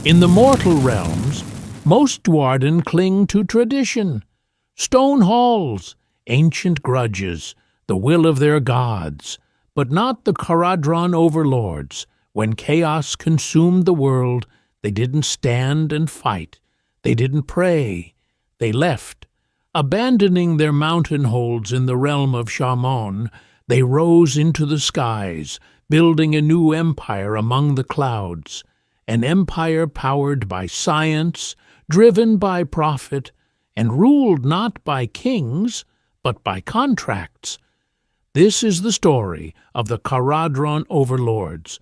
In the mortal realms, most Dwarden cling to tradition, stone halls, ancient grudges, the will of their gods, but not the Kharadron Overlords. When chaos consumed the world, they didn't stand and fight. They didn't pray. They left. Abandoning their mountain holds in the realm of Shamon, they rose into the skies, building a new empire among the clouds, an empire powered by science, driven by profit, and ruled not by kings, but by contracts. This is the story of the Kharadron Overlords.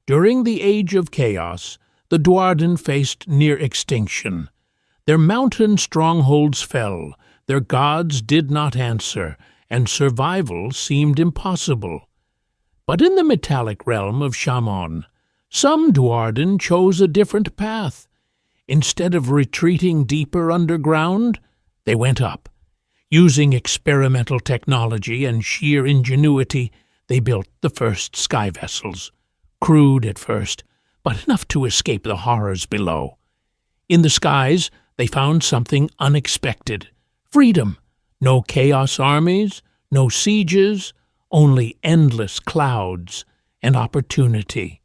During the Age of Chaos, the Dwarden faced near extinction. Their mountain strongholds fell, their gods did not answer, and survival seemed impossible. But in the metallic realm of Shamon, some Dwarden chose a different path. Instead of retreating deeper underground, they went up. Using experimental technology and sheer ingenuity, they built the first sky vessels. Crude at first, but enough to escape the horrors below. In the skies, they found something unexpected. Freedom. No chaos armies, no sieges, only endless clouds and opportunity.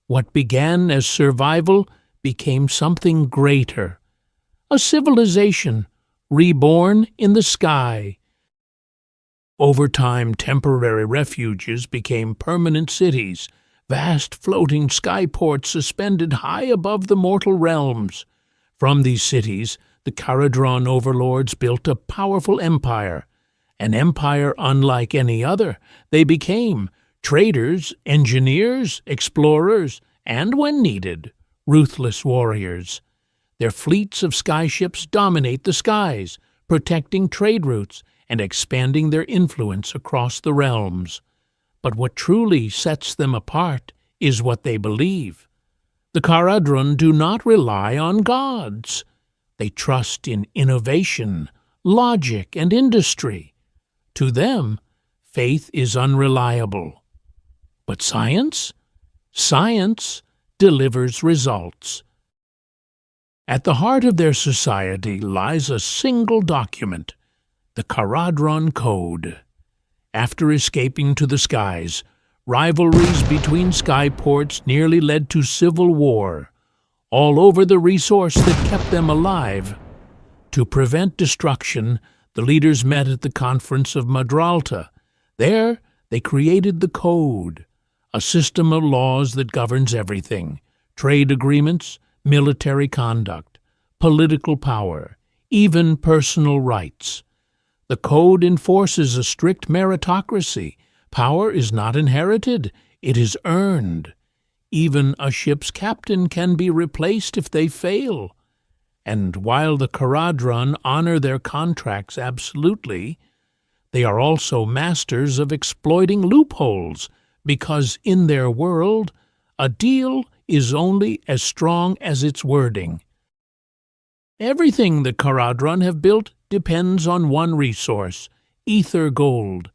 What began as survival became something greater. A civilization reborn in the sky. Over time, temporary refuges became permanent cities, vast floating skyports suspended high above the mortal realms. From these cities, the Kharadron Overlords built a powerful empire, an empire unlike any other. They became traders, engineers, explorers, and, when needed, ruthless warriors. Their fleets of skyships dominate the skies, protecting trade routes and expanding their influence across the realms. But what truly sets them apart is what they believe. The Kharadron do not rely on gods. They trust in innovation, logic, and industry. To them, faith is unreliable. But science? Science delivers results. At the heart of their society lies a single document, the Kharadron Code. After escaping to the skies, rivalries between skyports nearly led to civil war, all over the resource that kept them alive. To prevent destruction, the leaders met at the Conference of Madralta. There, they created the Code, a system of laws that governs everything: trade agreements, military conduct, political power, even personal rights. The Code enforces a strict meritocracy. Power is not inherited, it is earned. Even a ship's captain can be replaced if they fail. And while the Kharadron honor their contracts absolutely, they are also masters of exploiting loopholes, because in their world, a deal is only as strong as its wording. Everything the Kharadron have built depends on one resource, ether gold.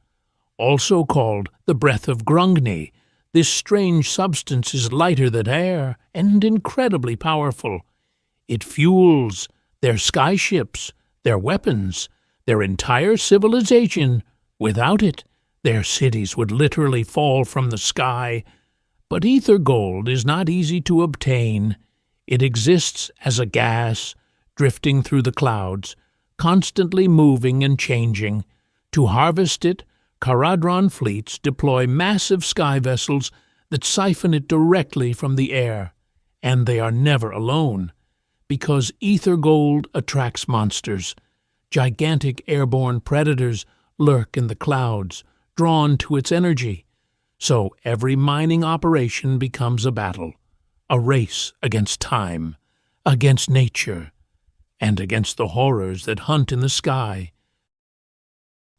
Also called the breath of Grungni, this strange substance is lighter than air and incredibly powerful. It fuels their skyships, their weapons, their entire civilization. Without it, their cities would literally fall from the sky. But ether gold is not easy to obtain. It exists as a gas, drifting through the clouds, constantly moving and changing. To harvest it, Kharadron fleets deploy massive sky vessels that siphon it directly from the air. And they are never alone, because ether gold attracts monsters. Gigantic airborne predators lurk in the clouds, drawn to its energy. So every mining operation becomes a battle, a race against time, against nature, and against the horrors that hunt in the sky.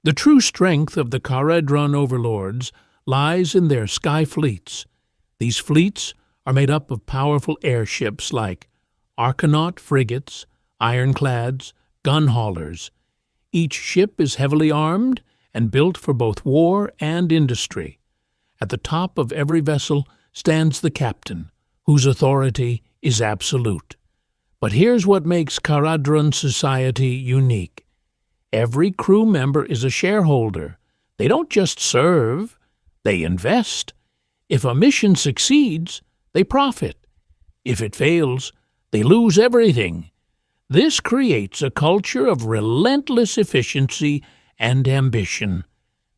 The true strength of the Kharadron Overlords lies in their sky fleets. These fleets are made up of powerful airships like Archanaut frigates, ironclads, gun haulers. Each ship is heavily armed and built for both war and industry. At the top of every vessel stands the captain, whose authority is absolute. But here's what makes Kharadron society unique. Every crew member is a shareholder. They don't just serve, they invest. If a mission succeeds, they profit. If it fails, they lose everything. This creates a culture of relentless efficiency and ambition.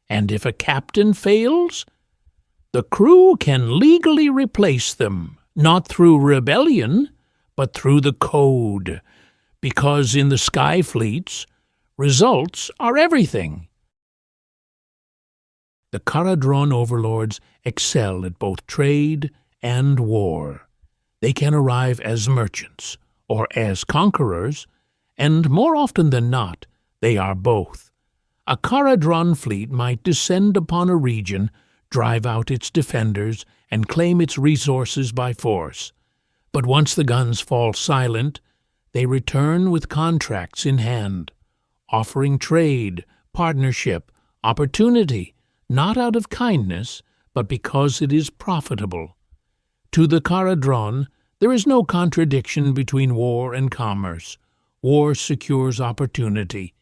And if a captain fails, the crew can legally replace them, not through rebellion, but through the code, because in the sky fleets, results are everything. The Kharadron Overlords excel at both trade and war. They can arrive as merchants or as conquerors, and more often than not, they are both. A Kharadron fleet might descend upon a region, drive out its defenders, and claim its resources by force. But once the guns fall silent, they return with contracts in hand, offering trade, partnership, opportunity, not out of kindness, but because it is profitable. To the Kharadron, there is no contradiction between war and commerce. War secures opportunity.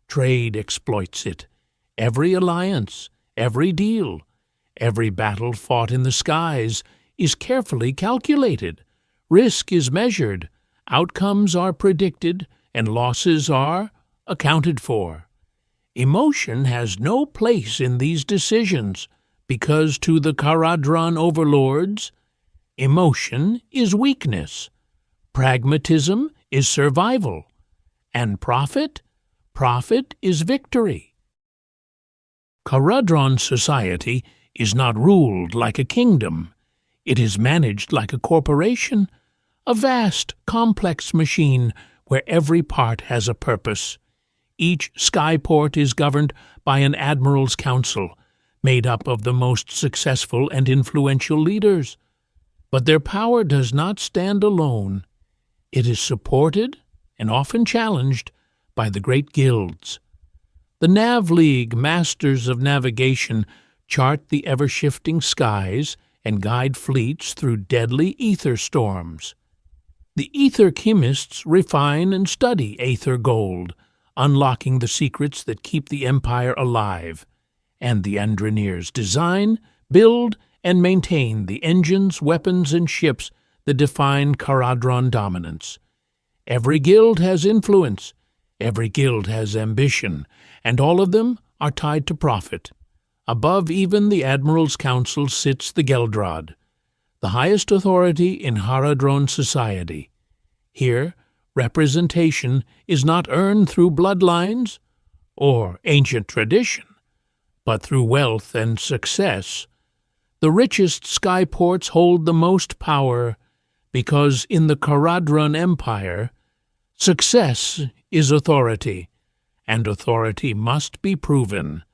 Trade exploits it. Every alliance, every deal, every battle fought in the skies is carefully calculated. Risk is measured, outcomes are predicted, and losses are accounted for. Emotion has no place in these decisions, because to the Kharadron Overlords, emotion is weakness, pragmatism is survival, and profit is victory. Kharadron society is not ruled like a kingdom. It is managed like a corporation, a vast, complex machine where every part has a purpose. Each skyport is governed by an Admiral's Council, made up of the most successful and influential leaders. But their power does not stand alone. It is supported, and often challenged, by the great guilds. The Nav League masters of navigation chart the ever-shifting skies and guide fleets through deadly ether storms. The ether chemists refine and study aether gold, unlocking the secrets that keep the Empire alive, and the engineers design, build, and maintain the engines, weapons, and ships that define Kharadron dominance. Every guild has influence, every guild has ambition, and all of them are tied to profit. Above even the Admiral's Council sits the Geldrod, the highest authority in Kharadron society. Here, representation is not earned through bloodlines or ancient tradition, but through wealth and success. The richest skyports hold the most power because in the Kharadron Empire, success is authority, and authority must be proven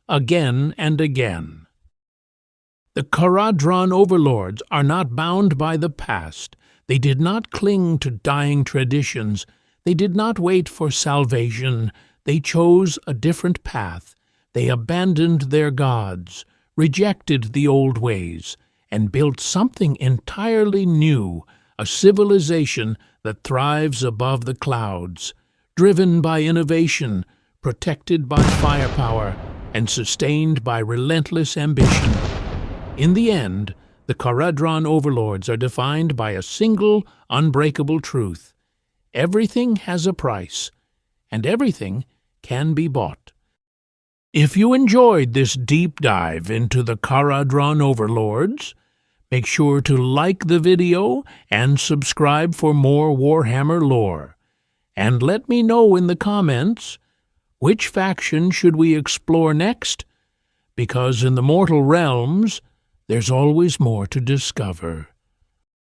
again and again. The Kharadron Overlords are not bound by the past. They did not cling to dying traditions. They did not wait for salvation. They chose a different path. They abandoned their gods, rejected the old ways, and built something entirely new, a civilization that thrives above the clouds, driven by innovation, protected by firepower, and sustained by relentless ambition. In the end, the Kharadron Overlords are defined by a single, unbreakable truth. Everything has a price, and everything can be bought. If you enjoyed this deep dive into the Kharadron Overlords, make sure to like the video and subscribe for more Warhammer lore. And let me know in the comments, which faction should we explore next? Because in the mortal realms, there's always more to discover.